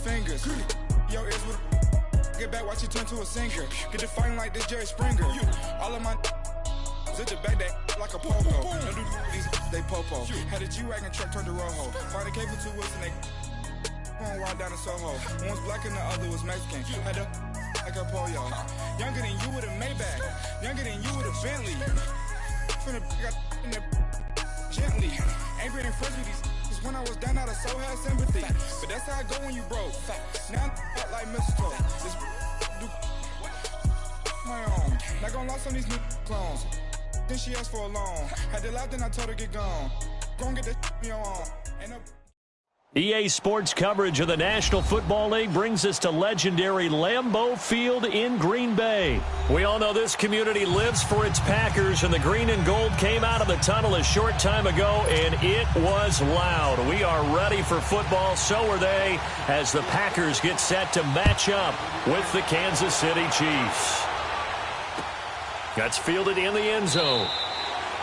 fingers. Yo, ears with get back, watch you turn to a singer. Get to fighting like this Jerry Springer. All of my zip the back that like a popo. Don't do these, they popo. Had a G-Wagon truck turned to Rojo. Find a cable 2 wheels and they going wild down in Soho. One was black and the other was Mexican. Had a like a pollo. Younger than you with a Maybach. Younger than you with a Bentley. From the got in the gently. Angry and friends with these. Cause when I was down, I so had sympathy. But that's how I go when you broke. Now I'm like mistletoe. This do my own. Not gonna lost on these new clones. Then she asked for a loan. Had to laugh, then I told her get gone. Go and get that me on. Ain't no EA Sports coverage of the National Football League brings us to legendary Lambeau Field in Green Bay. We all know this community lives for its Packers, and the green and gold came out of the tunnel a short time ago, and it was loud. We are ready for football, so are they, as the Packers get set to match up with the Kansas City Chiefs. That's fielded in the end zone.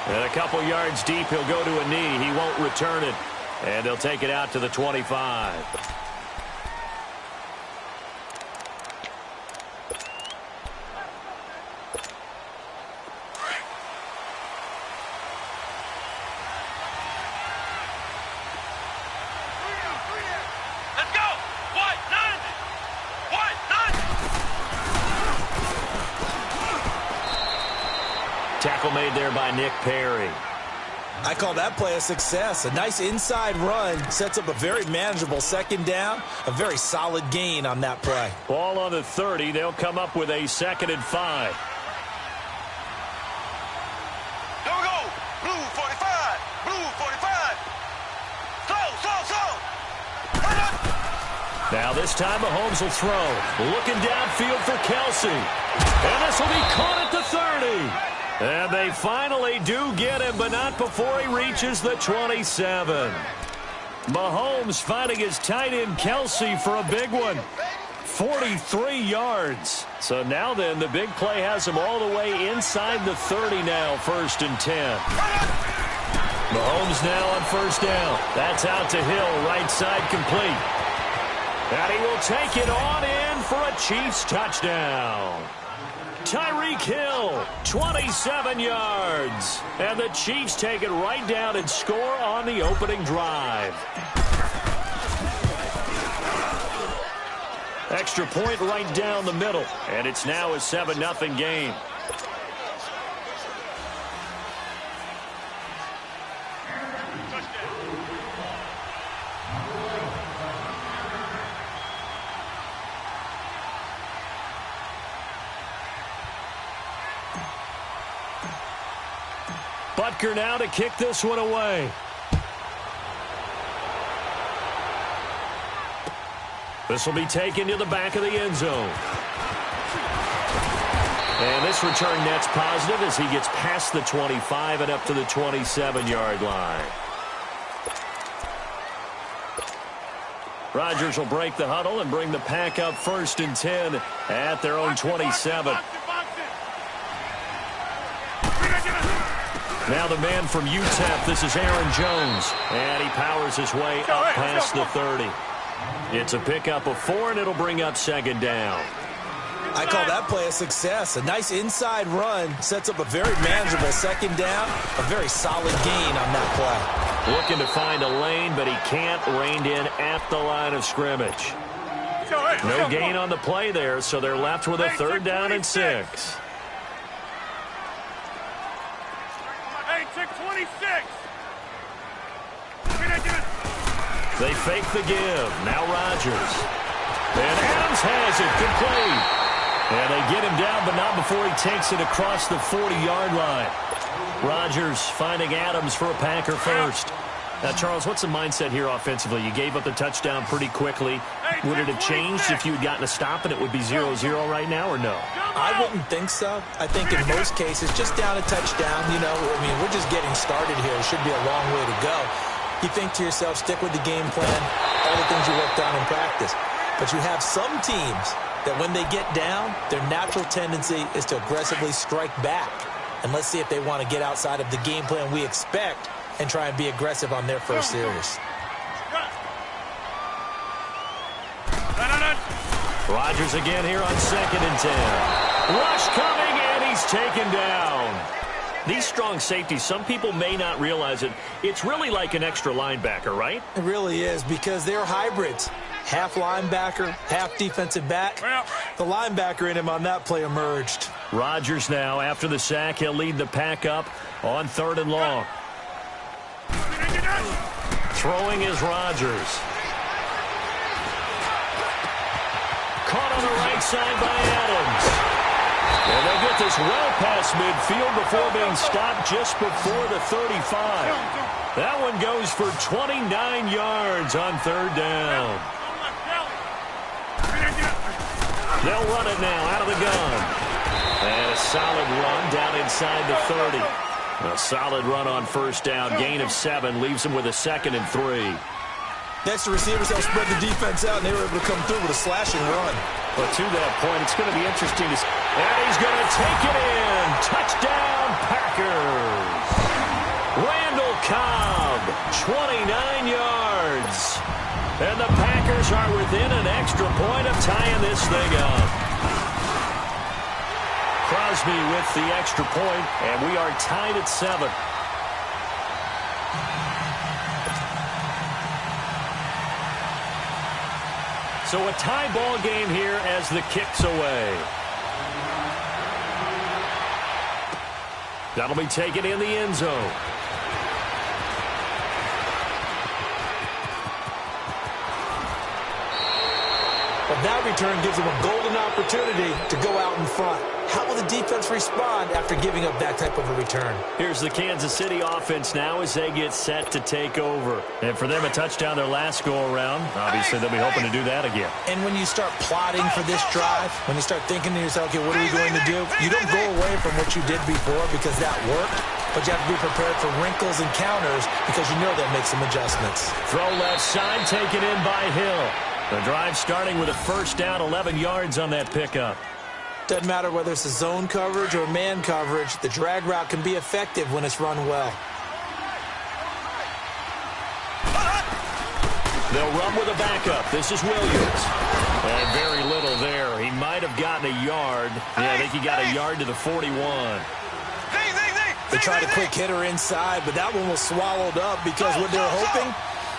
And a couple yards deep, he'll go to a knee. He won't return it. And they'll take it out to the 25. Let's go! White, nine! White, nine! Tackle made there by Nick Perry. I call that play a success. A nice inside run sets up a very manageable second down. A very solid gain on that play. Ball on the 30. They'll come up with a 2nd and 5. Here we go! Blue 45! Blue 45! Slow! Now this time Mahomes will throw. Looking downfield for Kelsey. And this will be caught at the 30. And they finally do get him, but not before he reaches the 27. Mahomes finding his tight end Kelsey for a big one. 43 yards. So now then, the big play has him all the way inside the 30 now, 1st and 10. Mahomes now on 1st down. That's out to Hill, right side complete. And he will take it on in for a Chiefs touchdown. Tyreek Hill, 27 yards. And the Chiefs take it right down and score on the opening drive. Extra point right down the middle. And it's now a 7-0 game. Butker now to kick this one away. This will be taken to the back of the end zone. And this return net's positive as he gets past the 25 and up to the 27-yard line. Rodgers will break the huddle and bring the Pack up 1st and 10 at their own 27. Now the man from UTEP, this is Aaron Jones. And he powers his way up past the 30. It's a pickup of 4, and it'll bring up 2nd down. I call that play a success. A nice inside run sets up a very manageable 2nd down. A very solid gain on that play. Looking to find a lane, but he can't. Reined in at the line of scrimmage. No gain on the play there, so they're left with a 3rd down and 6. They fake the give. Now Rodgers. And Adams has it complete. And they get him down, but not before he takes it across the 40-yard line. Rodgers finding Adams for a Packer first. Now, Charles, what's the mindset here offensively? You gave up the touchdown pretty quickly. Would it have changed if you had gotten a stop and it would be 0-0 right now, or no? I wouldn't think so. I think in most cases, just down a touchdown, you know, I mean, we're just getting started here. It should be a long way to go. You think to yourself, stick with the game plan, all the things you worked on in practice. But you have some teams that when they get down, their natural tendency is to aggressively strike back. And let's see if they want to get outside of the game plan we expect and try and be aggressive on their first series. Rodgers again here on 2nd and 10. Rush coming, and he's taken down. These strong safeties, some people may not realize it. It's really like an extra linebacker, right? It really is, because they're hybrids. Half linebacker, half defensive back. The linebacker in him on that play emerged. Rodgers now, after the sack, he'll lead the pack up on 3rd and long. Throwing is Rodgers. Caught on the right side by Adams. And they'll get this well past midfield before being stopped just before the 35. That one goes for 29 yards on 3rd down. They'll run it now out of the gun. And a solid run down inside the 30. A solid run on 1st down. Gain of 7 leaves him with a 2nd and 3. Next, the receivers helped spread the defense out, and they were able to come through with a slashing run. Well, to that point, it's going to be interesting to see. And he's going to take it in. Touchdown, Packers. Randall Cobb, 29 yards. And the Packers are within an extra point of tying this thing up. Crosby with the extra point, and we are tied at 7. So a tie ball game here as the kick's away. That'll be taken in the end zone. But that return gives them a golden opportunity to go out in front. How will the defense respond after giving up that type of a return? Here's the Kansas City offense now as they get set to take over. And for them, a touchdown their last go-around. Obviously, they'll be hoping to do that again. And when you start plotting for this drive, when you start thinking to yourself, okay, what are we going to do? You don't go away from what you did before because that worked. But you have to be prepared for wrinkles and counters because you know they'll make some adjustments. Throw left side, taken in by Hill. The drive starting with a 1st down, 11 yards on that pickup. Doesn't matter whether it's a zone coverage or man coverage, the drag route can be effective when it's run well. They'll run with a backup. This is Williams. And very little there. He might have gotten a yard. Yeah, I think he got a yard to the 41. They tried a quick hitter inside, but that one was swallowed up because what they're hoping,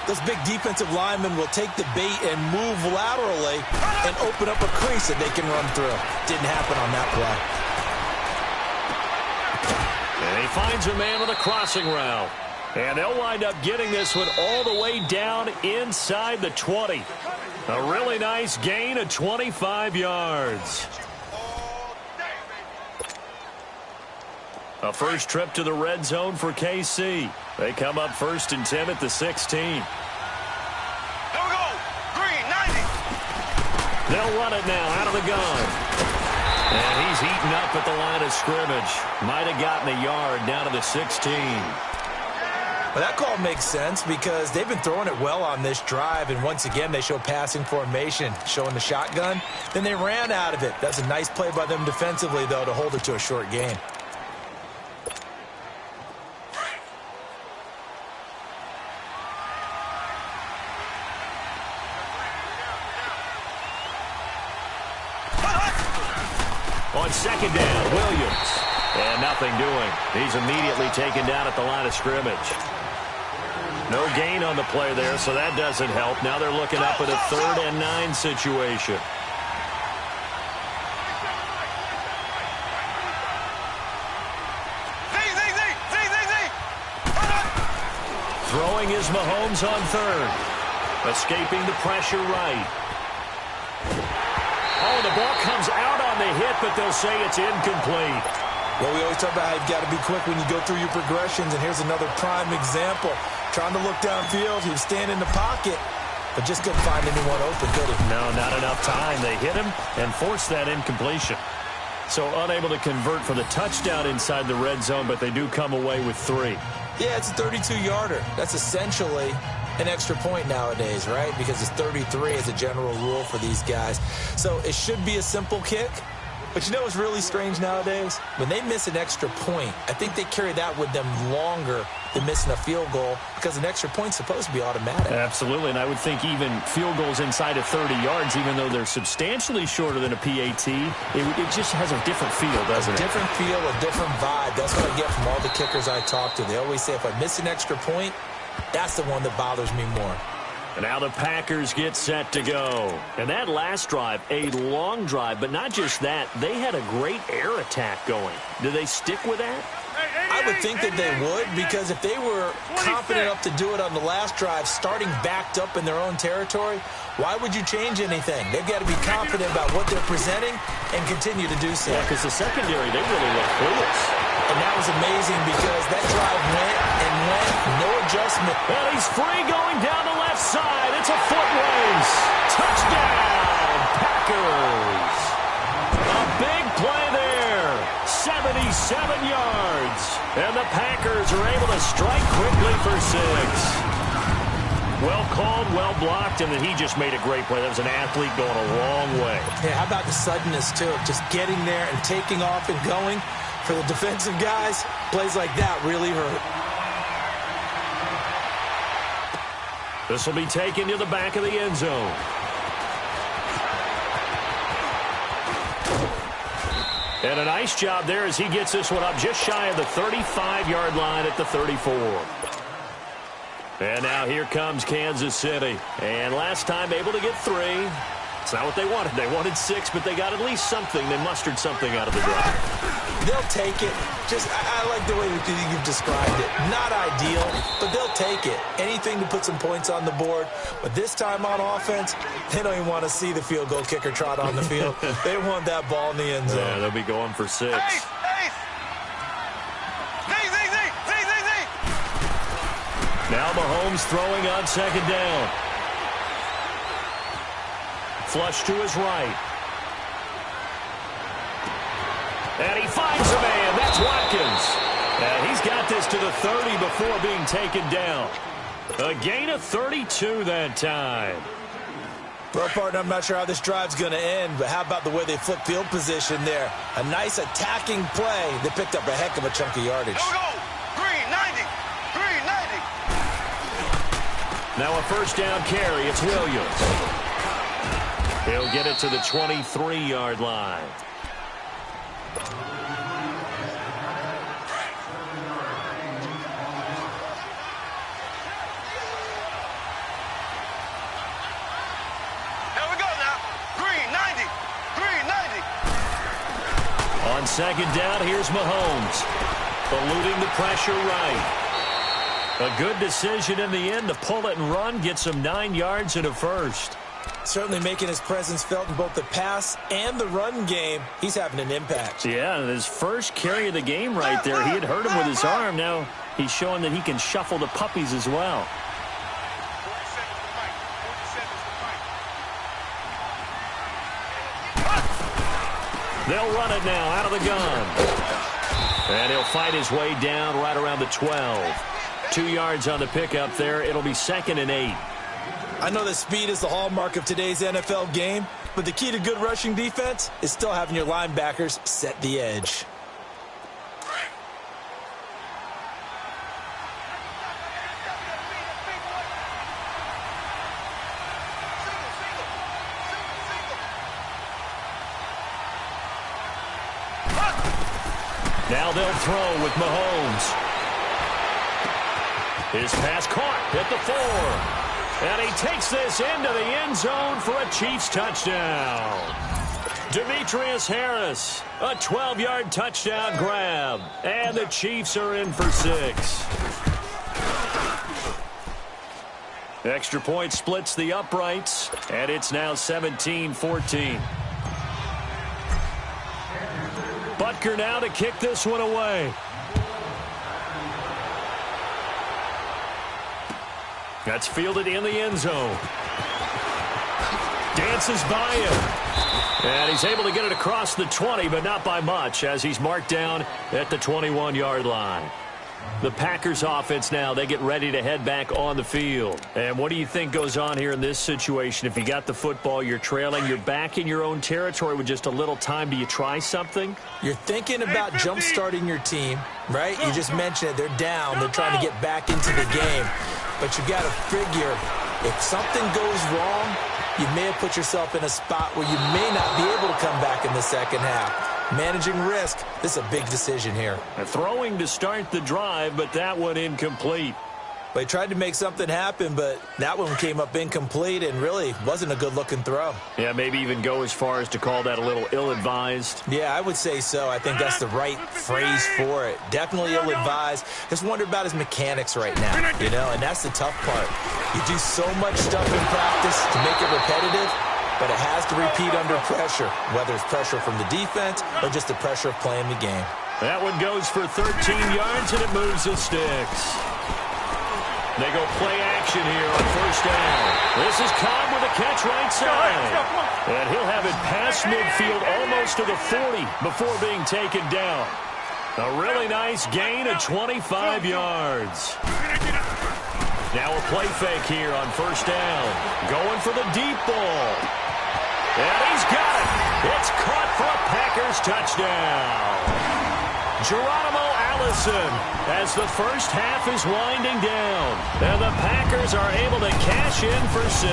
those big defensive linemen will take the bait and move laterally and open up a crease that they can run through. Didn't happen on that play. And he finds a man on the crossing route. And they'll wind up getting this one all the way down inside the 20. A really nice gain of 25 yards. A first trip to the red zone for KC. They come up 1st and 10 at the 16. There we go. Green, 90. They'll run it now out of the gun. And he's eaten up at the line of scrimmage. Might have gotten a yard down to the 16. Well, that call makes sense because they've been throwing it well on this drive, and once again they show passing formation, showing the shotgun. Then they ran out of it. That's a nice play by them defensively, though, to hold it to a short gain. On 2nd down, Williams. And nothing doing. He's immediately taken down at the line of scrimmage. No gain on the play there, so that doesn't help. Now they're looking up at a 3rd and 9 situation. Throwing is Mahomes on 3rd. Escaping the pressure right. Oh, the ball comes out on the hit, but they'll say it's incomplete. Well, we always talk about how you've got to be quick when you go through your progressions, and here's another prime example. Trying to look downfield, he was standing in the pocket, but just couldn't find anyone open, could he? No, not enough time. They hit him and forced that incompletion. So unable to convert for the touchdown inside the red zone, but they do come away with 3. Yeah, it's a 32-yarder. That's essentially an extra point nowadays, right? Because it's 33 as a general rule for these guys. So it should be a simple kick, But you know what's really strange nowadays? When they miss an extra point, I think they carry that with them longer than missing a field goal because an extra point's supposed to be automatic. Absolutely, and I would think even field goals inside of 30 yards, even though they're substantially shorter than a PAT, it just has a different feel, doesn't it? A different feel, a different vibe. That's what I get from all the kickers I talk to. They always say if I miss an extra point, that's the one that bothers me more. And now the Packers get set to go. And that last drive, a long drive, but not just that. They had a great air attack going. Do they stick with that? I would think that they would, because if they were confident enough to do it on the last drive, starting backed up in their own territory, why would you change anything? They've got to be confident about what they're presenting and continue to do so. Yeah, because the secondary, they really look clueless. And that was amazing because that drive went and went, no adjustment. And he's free going down the left side. It's a foot race. Touchdown, Packers. A big play there. 77 yards. And the Packers are able to strike quickly for 6. Well called, well blocked, and then he just made a great play. That was an athlete going a long way. Yeah, how about the suddenness, too, of just getting there and taking off and going? For the defensive guys, plays like that really hurt. This will be taken to the back of the end zone. And a nice job there as he gets this one up just shy of the 35-yard line at the 34. And now here comes Kansas City. And last time able to get 3. It's not what they wanted. They wanted 6, but they got at least something. They mustered something out of the drive. They'll take it. I like the way you've described it. Not ideal, but they'll take it. Anything to put some points on the board. But this time on offense, they don't even want to see the field goal kicker trot on the field. They want that ball in the end zone. Yeah, they'll be going for 6. Now Mahomes throwing on second down. Flush to his right. And he finds a man. That's Watkins. And he's got this to the 30 before being taken down. A gain of 32 that time. Well, partner, I'm not sure how this drive's going to end, but how about the way they flip field position there? A nice attacking play. They picked up a heck of a chunk of yardage. Here we go. Green, 90. Green, 90. Now a first down carry. It's Williams. He'll get it to the 23-yard line. Here we go now. Green, 90. Green, 90. On second down, here's Mahomes. Eluding the pressure right. A good decision in the end to pull it and run. Gets him 9 yards and a first. Certainly making his presence felt in both the pass and the run game. He's having an impact. Yeah, his first carry of the game right there. He had hurt him with his arm. Now he's showing that he can shuffle the puppies as well. They'll run it now out of the gun. And he'll fight his way down right around the 12. 2 yards on the pickup there. It'll be 2nd and 8. I know that speed is the hallmark of today's NFL game, but the key to good rushing defense is still having your linebackers set the edge. Now they'll throw with Mahomes. His pass caught at the 4. And he takes this into the end zone for a Chiefs touchdown. Demetrius Harris, a 12-yard touchdown grab. And the Chiefs are in for 6. Extra point splits the uprights, and it's now 17-14. Butker now to kick this one away. That's fielded in the end zone. Dances by him. And he's able to get it across the 20, but not by much, as he's marked down at the 21-yard line. The Packers offense now, they get ready to head back on the field. And what do you think goes on here in this situation? If you got the football, you're trailing, you're back in your own territory with just a little time. Do you try something? You're thinking about jump-starting your team, right? You just mentioned it. They're down. They're trying to get back into the game. But you got to figure, if something goes wrong, you may have put yourself in a spot where you may not be able to come back in the second half. Managing risk, this is a big decision here. Throwing to start the drive, but that one incomplete. They tried to make something happen, but that one came up incomplete and really wasn't a good-looking throw. Yeah, maybe even go as far as to call that a little ill-advised. Yeah, I would say so. I think that's the right phrase for it. Definitely ill-advised. Just wonder about his mechanics right now, you know, and that's the tough part. You do so much stuff in practice to make it repetitive, but it has to repeat under pressure, whether it's pressure from the defense or just the pressure of playing the game. That one goes for 13 yards, and it moves the sticks. They go play action here on first down. This is Cobb with a catch right side. And he'll have it past midfield almost to the 40 before being taken down. A really nice gain of 25 yards. Now a play fake here on first down. Going for the deep ball. And he's got it. It's caught for a Packers touchdown. Geronimo Allison as the first half is winding down. And the Packers are able to cash in for 6.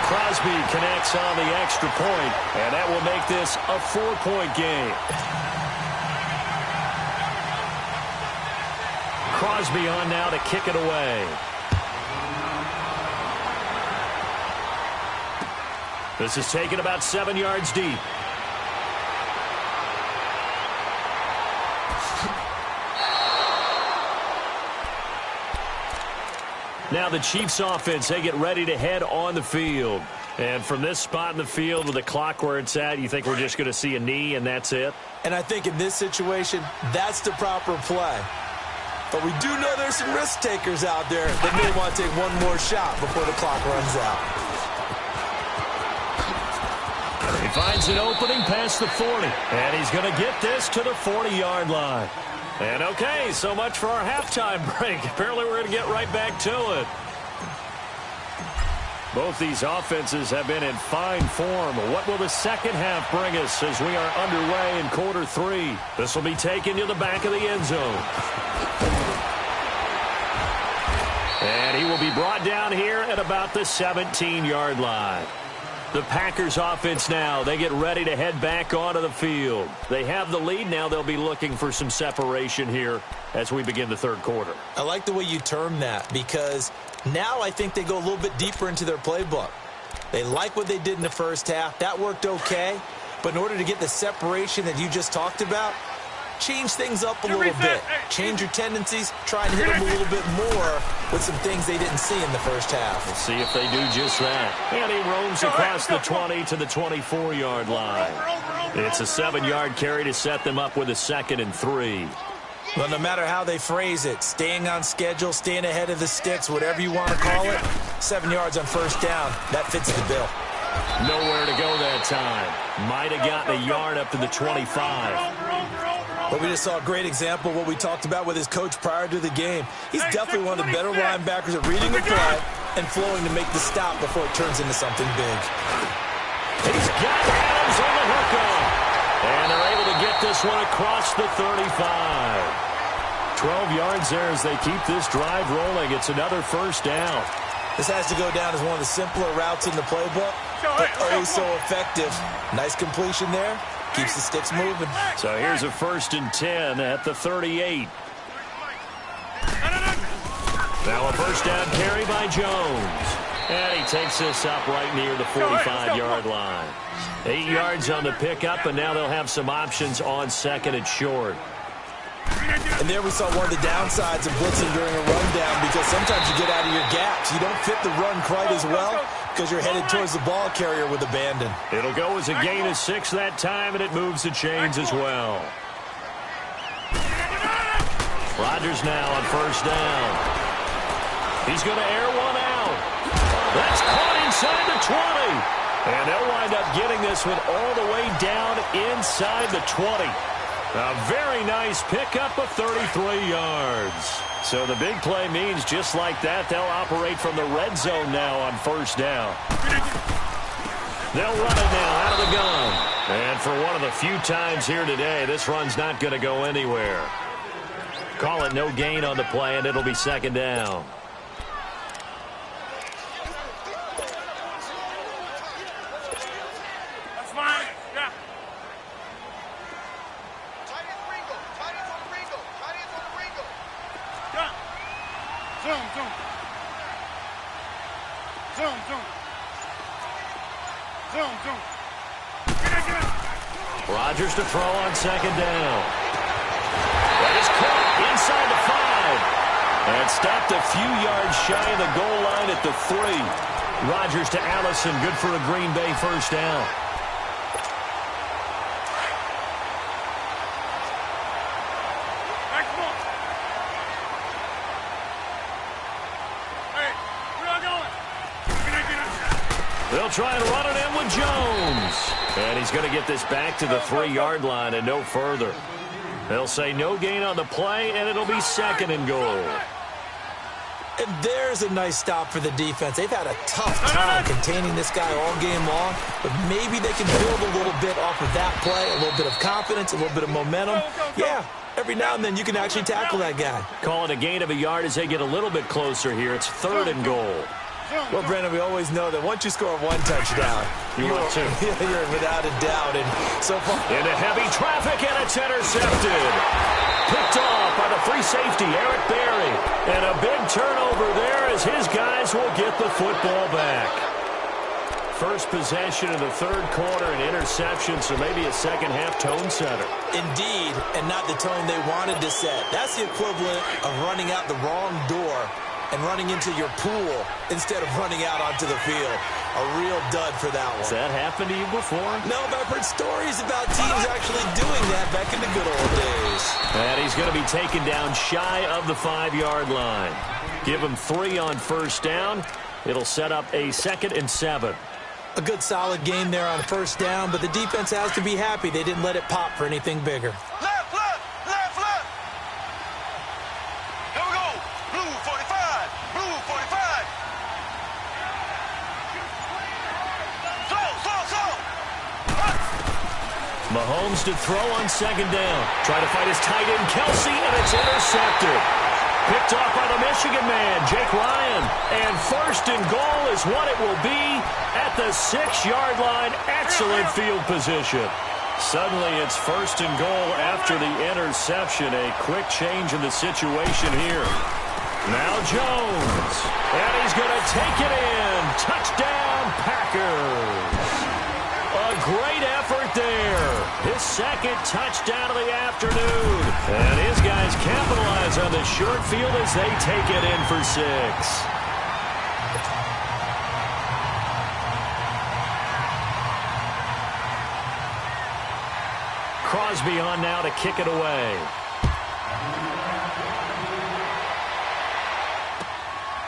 Crosby connects on the extra point, and that will make this a 4-point game. Crosby on now to kick it away. This is taken about 7 yards deep. Now the Chiefs offense, they get ready to head on the field. And from this spot in the field with the clock where it's at, you think we're just going to see a knee and that's it? And I think in this situation, that's the proper play. But we do know there's some risk takers out there that may want to take one more shot before the clock runs out. He finds an opening past the 40, and he's going to get this to the 40-yard line. And okay, so much for our halftime break. Apparently we're going to get right back to it. Both these offenses have been in fine form. What will the second half bring us as we are underway in quarter 3? This will be taken to the back of the end zone. And he will be brought down here at about the 17-yard line. The Packers offense now, they get ready to head back onto the field. They have the lead now. They'll be looking for some separation here as we begin the third quarter. I like the way you term that because now I think they go a little bit deeper into their playbook. They like what they did in the first half. That worked okay. But in order to get the separation that you just talked about, change things up a little bit. Change your tendencies. Try and hit them a little bit more with some things they didn't see in the first half. We'll see if they do just that. And he roams across the 20 to the 24-yard line. It's a 7-yard carry to set them up with a 2nd and 3. Well, no matter how they phrase it, staying on schedule, staying ahead of the sticks, whatever you want to call it, 7 yards on first down, that fits the bill. Nowhere to go that time. Might have gotten a yard up to the 25. But we just saw a great example of what we talked about with his coach prior to the game. He's definitely one of the better linebackers at reading the play and flowing to make the stop before it turns into something big. He's got Adams on the hook up. And they're able to get this one across the 35. 12 yards there as they keep this drive rolling. It's another first down. This has to go down as one of the simpler routes in the playbook, but oh so effective. Nice completion there. Keeps the sticks moving. So here's a 1st and 10 at the 38. Now a first down carry by Jones. And he takes this up right near the 45-yard line. 8 yards on the pickup, and now they'll have some options on 2nd and short. And there we saw one of the downsides of blitzing during a rundown because sometimes you get out of your gaps. You don't fit the run quite as well because you're headed towards the ball carrier with abandon. It'll go as a gain of 6 that time, and it moves the chains as well. Rodgers now on first down. He's going to air one out. That's caught inside the 20. And they'll wind up getting this one all the way down inside the 20. A very nice pickup of 33 yards. So the big play means just like that, they'll operate from the red zone now on first down. They'll run it now out of the gun. And for one of the few times here today, this run's not going to go anywhere. Call it no gain on the play, and it'll be second down. That's fine. Yeah. Yeah. Zoom. Get it. Rodgers to throw on second down. That is caught inside the 5. And stopped a few yards shy of the goal line at the 3. Rodgers to Allison, good for a Green Bay first down. Next one. Hey, where y'all going? They'll try and run it in with Jones. And he's going to get this back to the 3-yard line and no further. They'll say no gain on the play, and it'll be second and goal. And there's a nice stop for the defense. They've had a tough time containing this guy all game long, but maybe they can build a little bit off of that play, a little bit of confidence, a little bit of momentum. Yeah, every now and then you can actually tackle that guy. Call it a gain of a yard as they get a little bit closer here. It's third and goal. Well, Brandon, we always know that once you score one touchdown, you're without a doubt. And so far, into heavy traffic, and it's intercepted. Picked off by the free safety, Eric Berry. And a big turnover there as his guys will get the football back. First possession of the third quarter, an interception, so maybe a second-half tone setter. Indeed, and not the tone they wanted to set. That's the equivalent of running out the wrong door and running into your pool instead of running out onto the field. A real dud for that one. Has that happened to you before? No, but I've heard stories about teams actually doing that back in the good old days. And he's going to be taken down shy of the 5-yard line. Give him 3 on first down. It'll set up a 2nd and 7. A good solid game there on first down, but the defense has to be happy they didn't let it pop for anything bigger. Left. Here we go. Blue 45. Slow. Mahomes to throw on second down. Try to fight his tight end, Kelsey, and it's intercepted. Picked off by the Michigan man, Jake Ryan. And first and goal is what it will be at the 6-yard line. Excellent field position. Suddenly it's first and goal after the interception. A quick change in the situation here. Now Jones. And he's going to take it in. Touchdown, Packers. A great effort there. His second touchdown of the afternoon. And his guys capitalize on the short field as they take it in for 6. Crosby on now to kick it away.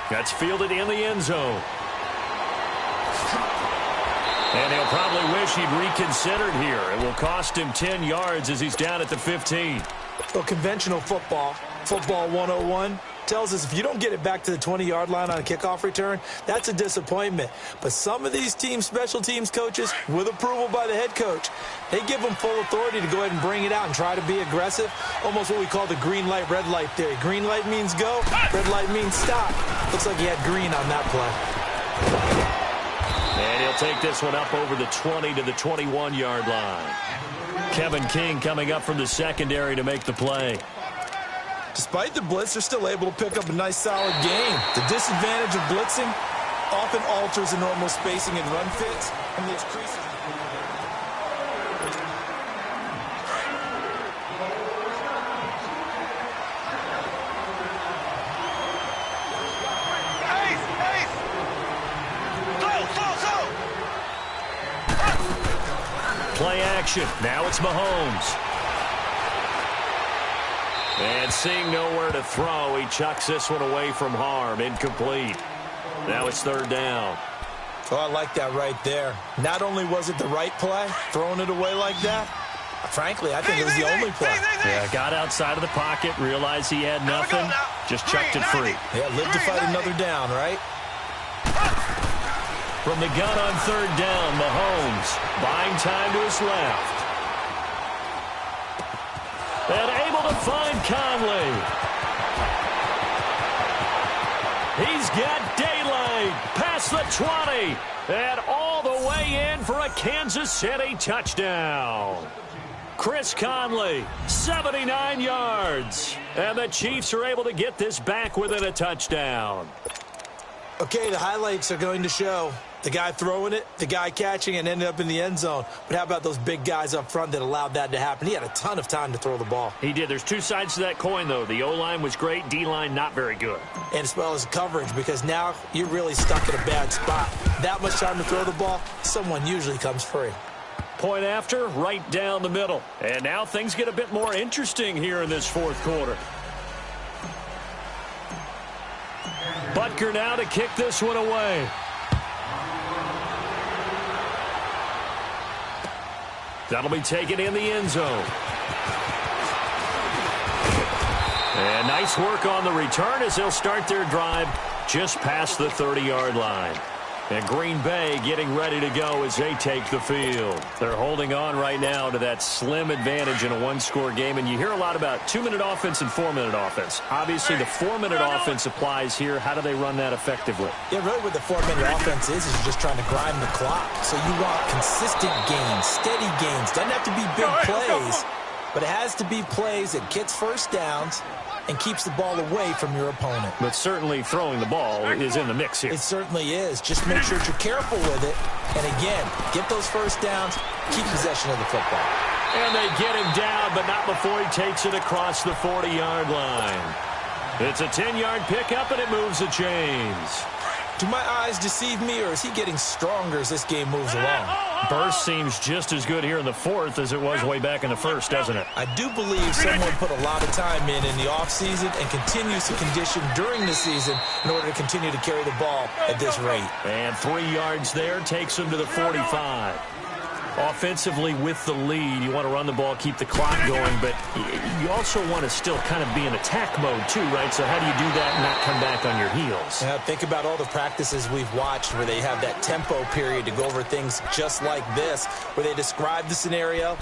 That's fielded in the end zone. And he'll probably wish he'd reconsidered here. It will cost him 10 yards as he's down at the 15. Well, conventional football 101, tells us if you don't get it back to the 20-yard line on a kickoff return, that's a disappointment. But some of these team special teams coaches, with approval by the head coach, they give them full authority to go ahead and bring it out and try to be aggressive. Almost what we call the green light, red light theory. Green light means go, red light means stop. Looks like he had green on that play. And he'll take this one up over the 20 to the 21-yard line. Kevin King coming up from the secondary to make the play. Despite the blitz, they're still able to pick up a nice, solid game. The disadvantage of blitzing often alters the normal spacing and run fits, and there's creases. Play action. Now it's Mahomes. And seeing nowhere to throw, he chucks this one away from harm. Incomplete. Now it's third down. Oh, I like that right there. Not only was it the right play, throwing it away like that, Frankly, I think it was the only play. Yeah, got outside of the pocket, realized he had nothing, just chucked it free. Yeah, live to fight another down, right? From the gun on third down, Mahomes buying time to his left. And able to find Conley. He's got daylight past the 20 and all the way in for a Kansas City touchdown. Chris Conley, 79 yards. And the Chiefs are able to get this back within a touchdown. Okay, the highlights are going to show the guy throwing it, the guy catching it, and ended up in the end zone. But how about those big guys up front that allowed that to happen? He had a ton of time to throw the ball. He did. There's two sides to that coin, though. The O-line was great, D-line not very good. And as well as coverage, because now you're really stuck in a bad spot. That much time to throw the ball, someone usually comes free. Point after, right down the middle. And now things get a bit more interesting here in this fourth quarter. Butker now to kick this one away. That'll be taken in the end zone. And nice work on the return as they'll start their drive just past the 30-yard line. And Green Bay getting ready to go as they take the field. They're holding on right now to that slim advantage in a one-score game. And you hear a lot about 2-minute offense and 4-minute offense. Obviously, the 4-minute offense applies here. How do they run that effectively? Yeah, really what the 4-minute offense is just trying to grind the clock. So you want consistent gains, steady gains. Doesn't have to be big plays, but it has to be plays that gets first downs and keeps the ball away from your opponent. But certainly throwing the ball is in the mix here. It certainly is. Just make sure that you're careful with it. And again, get those first downs, keep possession of the football. And they get him down, but not before he takes it across the 40-yard line. It's a 10-yard pickup, and it moves the chains. Do my eyes deceive me, or is he getting stronger as this game moves along? Burst seems just as good here in the fourth as it was way back in the first, doesn't it? I do believe someone put a lot of time in the offseason and continues to condition during the season in order to continue to carry the ball at this rate. And 3 yards there takes him to the 45. Offensively with the lead, you want to run the ball, keep the clock going, but you also want to still kind of be in attack mode too, right? So how do you do that and not come back on your heels? Yeah, think about all the practices we've watched where they have that tempo period to go over things just like this, where they describe the scenario,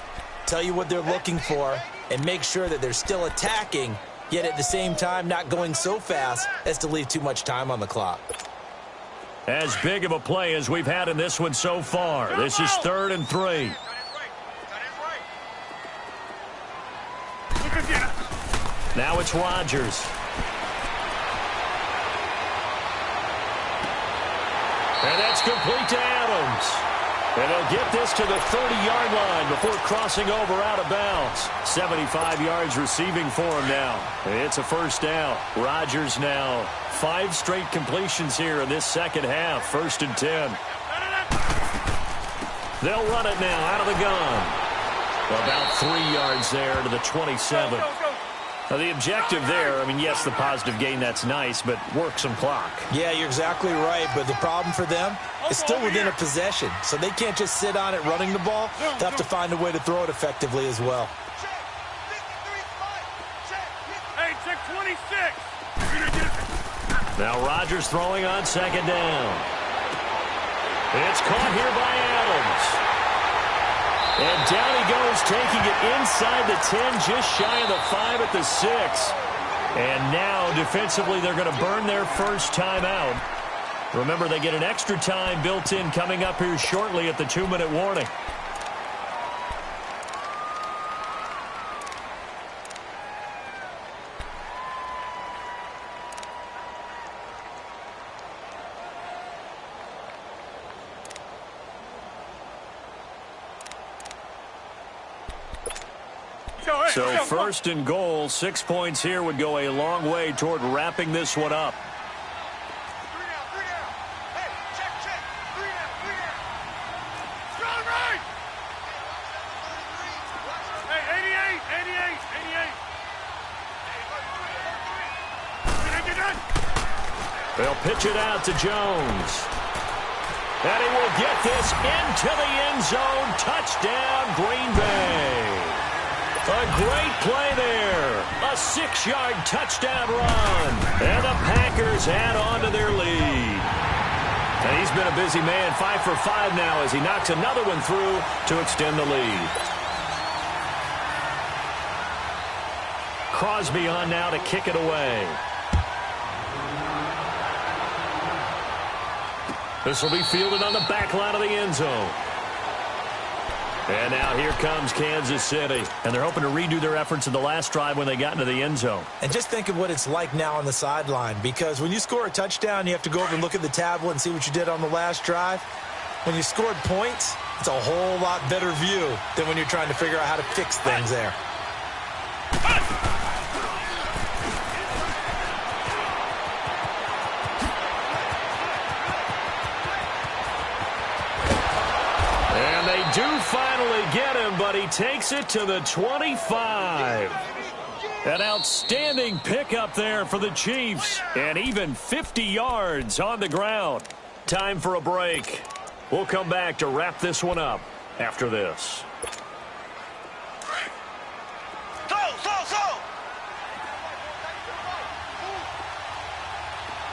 tell you what they're looking for, and make sure that they're still attacking, yet at the same time not going so fast as to leave too much time on the clock. As big of a play as we've had in this one so far. This is 3rd and 3. Now it's Rodgers. And that's complete to Adams. And they'll get this to the 30-yard line before crossing over out of bounds. 75 yards receiving for him now. It's a first down. Rodgers now 5 straight completions here in this second half. 1st and 10. They'll run it now out of the gun. About 3 yards there to the 27. Now the objective there, I mean, yes, the positive gain, that's nice, but work some clock. Yeah, you're exactly right, but the problem for them is still within a possession. So they can't just sit on it running the ball. They have to find a way to throw it effectively as well. Hey, check 26. Now Rodgers throwing on 2nd down. It's caught here by Adams. And down he goes, taking it inside the 10, just shy of the 5 at the 6. And now, defensively, they're going to burn their first timeout. Remember, they get an extra time built in coming up here shortly at the 2-minute warning. So 1st and goal, 6 points here would go a long way toward wrapping this one up. 3 down. Hey, check. 3 down. Strong right. Hey, 88. They'll pitch it out to Jones. And he will get this into the end zone. Touchdown, Green Bay. A great play there. A 6-yard touchdown run. And the Packers add on to their lead. And he's been a busy man, 5 for 5 now as he knocks another one through to extend the lead. Crosby on now to kick it away. This will be fielded on the back line of the end zone. And now here comes Kansas City. And they're hoping to redo their efforts in the last drive when they got into the end zone. And just think of what it's like now on the sideline, because when you score a touchdown, you have to go over and look at the tablet and see what you did on the last drive. When you scored points, it's a whole lot better view than when you're trying to figure out how to fix things there. Do finally get him, but he takes it to the 25. An outstanding pickup there for the Chiefs, and even 50 yards on the ground. Time for a break. We'll come back to wrap this one up after this.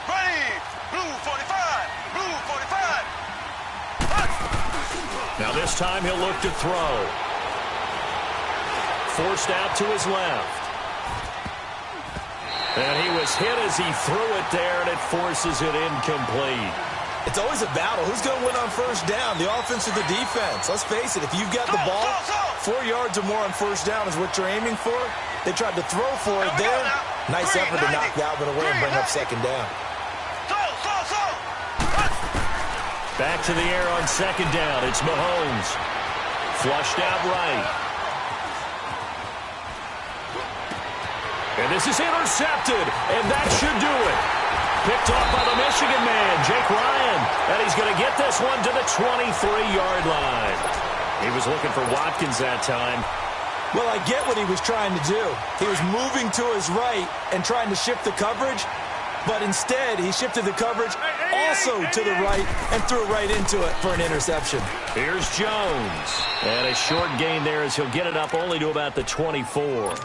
Ready, blue 45, blue 45. Now this time he'll look to throw. Forced out to his left. And he was hit as he threw it there, and it forces it incomplete. It's always a battle. Who's going to win on first down, the offense or the defense? Let's face it, if you've got the ball, 4 yards or more on first down is what you're aiming for. They tried to throw for it there. Nice effort to knock that one away and bring up second down. Back to the air on second down. It's Mahomes. Flushed out right. And this is intercepted. And that should do it. Picked off by the Michigan man, Jake Ryan. And he's going to get this one to the 23-yard line. He was looking for Watkins that time. Well, I get what he was trying to do. He was moving to his right and trying to shift the coverage. But instead, he shifted the coverage also to the right and threw right into it for an interception. Here's Jones. And a short gain there as he'll get it up only to about the 24.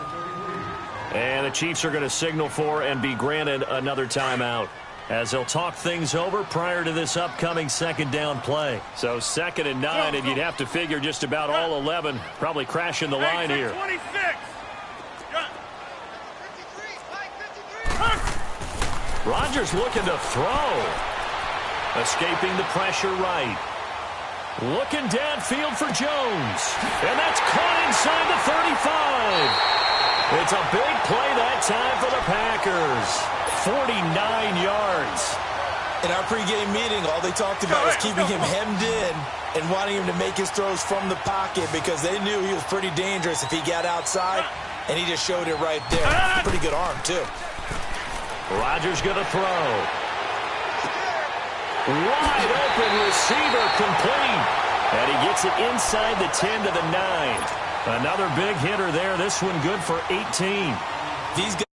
And the Chiefs are going to signal for and be granted another timeout as they'll talk things over prior to this upcoming second down play. So 2nd and 9, and you'd have to figure just about all 11 probably crashing the line here. 26. Rodgers looking to throw. Escaping the pressure right. Looking downfield for Jones. And that's caught inside the 35. It's a big play that time for the Packers. 49 yards. In our pregame meeting, all they talked about was keeping him hemmed in and wanting him to make his throws from the pocket because they knew he was pretty dangerous if he got outside, and he just showed it right there. Pretty good arm, too. Rodgers going to throw. Wide open receiver complete. And he gets it inside the 10 to the 9. Another big hitter there. This one good for 18. These guys